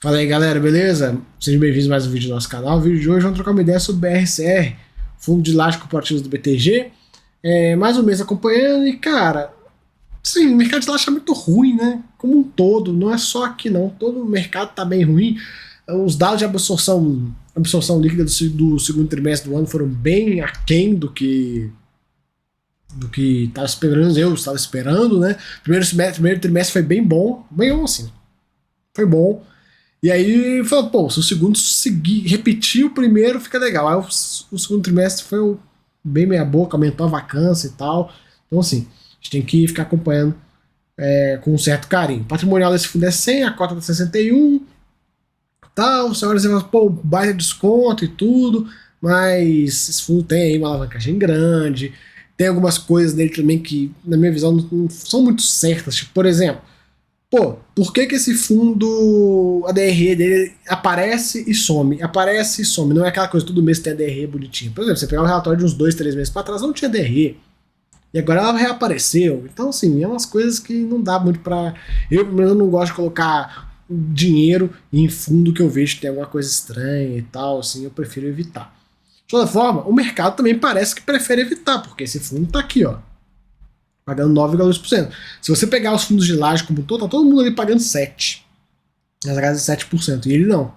Fala aí, galera, beleza? Sejam bem-vindos a mais um vídeo do nosso canal. No vídeo de hoje vamos trocar uma ideia sobre o BRCR, Fundo de Lajes Corporativos do BTG. Mais um mês acompanhando e, cara, sim, o mercado de laje é muito ruim, né? Como um todo, não é só aqui não, todo o mercado tá bem ruim. Os dados de absorção líquida do segundo trimestre do ano foram bem aquém do que eu estava esperando, né? Primeiro trimestre foi bem bom assim, foi bom. E aí, falou, pô, se o segundo repetir o primeiro, fica legal. Aí o segundo trimestre foi bem meia boca, aumentou a vacância e tal. Então, assim, a gente tem que ficar acompanhando com um certo carinho. O patrimonial desse fundo é 100, a cota tá 61, tal. Senhoras e senhores, pô, baita desconto e tudo, mas esse fundo tem aí uma alavancagem grande. Tem algumas coisas dele também que, na minha visão, não são muito certas. Tipo, por exemplo, pô, por que esse fundo, a DRE dele aparece e some? Aparece e some. Não é aquela coisa, todo mês tem a DRE bonitinha. Por exemplo, você pegar um relatório de uns 2, 3 meses para trás, não tinha DRE. E agora ela reapareceu. Então, assim, é umas coisas que não dá muito pra... Eu, pelo menos, não gosto de colocar dinheiro em fundo que eu vejo que tem alguma coisa estranha e tal, assim, eu prefiro evitar. De toda forma, o mercado também parece que prefere evitar, porque esse fundo tá aqui, ó, pagando 9,2%. Se você pegar os fundos de laje como um todo, tá todo mundo ali pagando 7%. Nas casas de 7%. E ele não.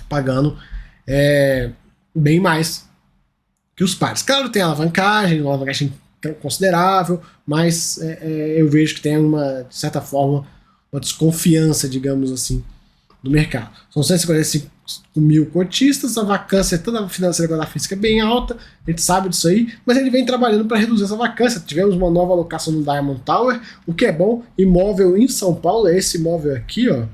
Pagando bem mais que os pares. Claro, tem alavancagem, uma alavancagem considerável, mas eu vejo que tem de certa forma, uma desconfiança, digamos assim, do mercado. São 155 mil cotistas, a vacância toda financeira da física é bem alta, a gente sabe disso aí, mas ele vem trabalhando para reduzir essa vacância. Tivemos uma nova alocação no Diamond Tower, o que é bom. Imóvel em São Paulo é esse imóvel aqui, ó.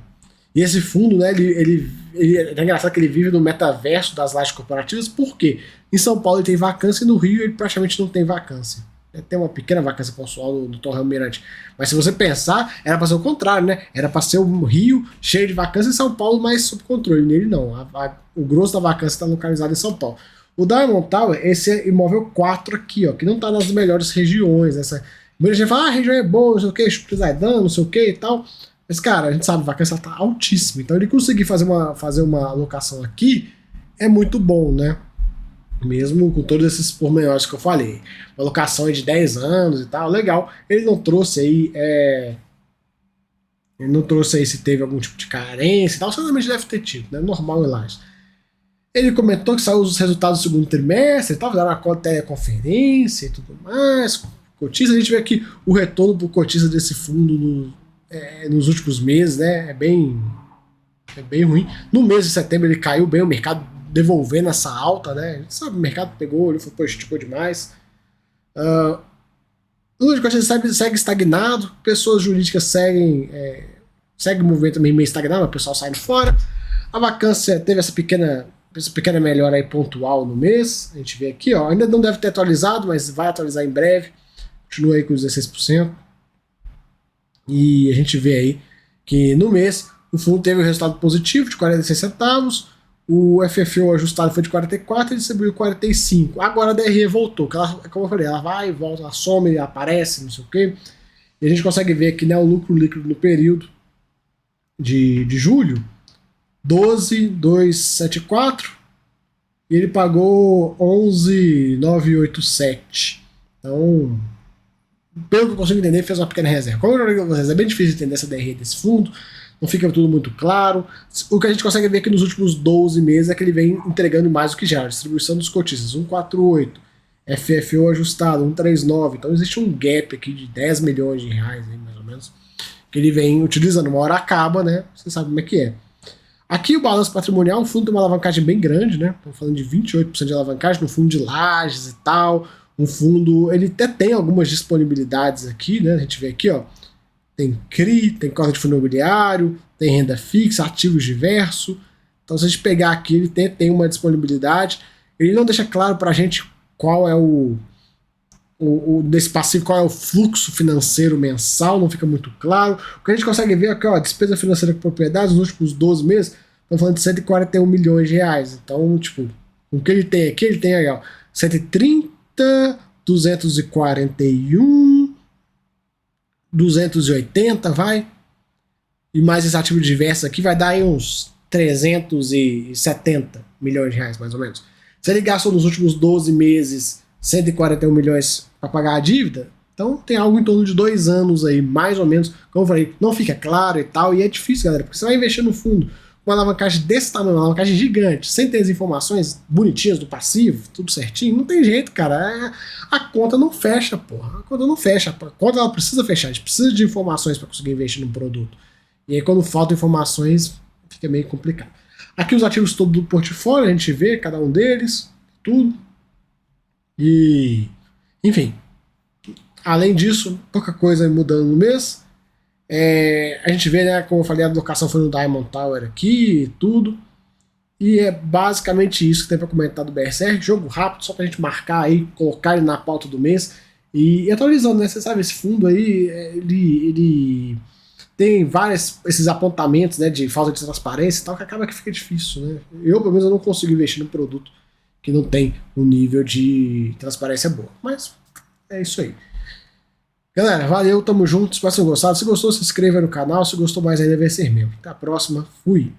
E esse fundo, né, ele é engraçado que ele vive no metaverso das lajes corporativas, porque em São Paulo ele tem vacância e no Rio ele praticamente não tem vacância. Tem uma pequena vacância pontual no Torre Mirante. Mas se você pensar, era para ser o contrário, né? Era para ser o Rio cheio de vacância e São Paulo mais sob controle. Nele não. O grosso da vacância está localizado em São Paulo. O Diamond Tower, esse é imóvel 4 aqui, ó, que não está nas melhores regiões. Muita gente fala, a região é boa, não sei o que, Chuprizaidan, não sei o que e tal. Mas, cara, a gente sabe, a vacância está altíssima. Então ele conseguir fazer uma alocação aqui é muito bom, né? Mesmo com todos esses pormenores que eu falei. Uma locação de 10 anos e tal, legal. Ele não trouxe aí se teve algum tipo de carência e tal, certamente deve ter tido, né? Normal em lajes. Ele comentou que saiu os resultados do segundo trimestre e tal, fizeram uma teleconferência e tudo mais. Cotista, a gente vê aqui o retorno pro cotista desse fundo nos últimos meses, né? É bem ruim. No mês de setembro ele caiu bem, o mercado devolvendo essa alta, né? A gente sabe, o mercado pegou, ele falou, pô, esticou demais. O número de cotistas segue estagnado, pessoas jurídicas seguem o movimento meio estagnado, o pessoal saindo fora. A vacância teve essa pequena melhora aí pontual no mês. A gente vê aqui, ó, ainda não deve ter atualizado, mas vai atualizar em breve. Continua aí com 16%. E a gente vê aí que no mês o fundo teve um resultado positivo de 46 centavos. O FFO ajustado foi de 44 e distribuiu 45. Agora a DRE voltou, que ela, como eu falei, ela vai e volta, ela some, aparece, não sei o quê. E a gente consegue ver aqui, né, o lucro líquido no período de julho, 12,274, e ele pagou 11,987. Então, pelo que eu consigo entender, fez uma pequena reserva. Como eu falei com vocês, é bem difícil entender essa DRE desse fundo, não fica tudo muito claro. O que a gente consegue ver aqui nos últimos 12 meses é que ele vem entregando mais do que já. A distribuição dos cotistas, 148, FFO ajustado, 139. Então existe um gap aqui de 10 milhões de reais, aí, mais ou menos, que ele vem utilizando. Uma hora acaba, né? Você sabe como é que é. Aqui o balanço patrimonial, o fundo tem uma alavancagem bem grande, né? Estamos falando de 28% de alavancagem no fundo de lajes e tal. Um fundo, ele até tem algumas disponibilidades aqui, né? A gente vê aqui, ó. Tem CRI, tem cota de fundo imobiliário, tem renda fixa, ativos diversos. Então, se a gente pegar aqui, ele tem uma disponibilidade. Ele não deixa claro para a gente qual é desse passivo, qual é o fluxo financeiro mensal, não fica muito claro. O que a gente consegue ver aqui, ó, despesa financeira com propriedades nos últimos 12 meses, estamos falando de 141 milhões de reais. Então, tipo, o que ele tem aqui, ele tem aí, ó, 130, 241, 280, vai. e mais esse ativo diverso aqui vai dar aí uns 370 milhões de reais, mais ou menos. Se ele gastou nos últimos 12 meses 141 milhões para pagar a dívida, então tem algo em torno de 2 anos aí, mais ou menos. Como eu falei, não fica claro e tal, e é difícil, galera, porque você vai investir no fundo uma alavancagem desse tamanho, uma alavancagem gigante, sem ter as informações bonitinhas do passivo, tudo certinho, não tem jeito, cara. A conta não fecha, porra. A conta não fecha. A conta ela precisa fechar, a gente precisa de informações para conseguir investir num produto. E aí quando faltam informações, fica meio complicado. Aqui os ativos todos do portfólio, a gente vê cada um deles, tudo. E, enfim, além disso, pouca coisa mudando no mês. A gente vê, né, como eu falei, a alocação foi no Diamond Tower aqui, tudo. E é basicamente isso que tem para comentar do BRCR. Jogo rápido, só pra gente marcar aí, colocar ele na pauta do mês. E atualizando, né? Você sabe, esse fundo aí, ele tem vários esses apontamentos, né, de falta de transparência e tal, que acaba que fica difícil, né? Eu, pelo menos, eu não consigo investir num produto que não tem um nível de transparência boa. Mas é isso aí. Galera, valeu, tamo junto, espero que vocês tenham gostado. Se gostou, se inscreva no canal. Se gostou mais ainda, vai ser membro. Até a próxima, fui!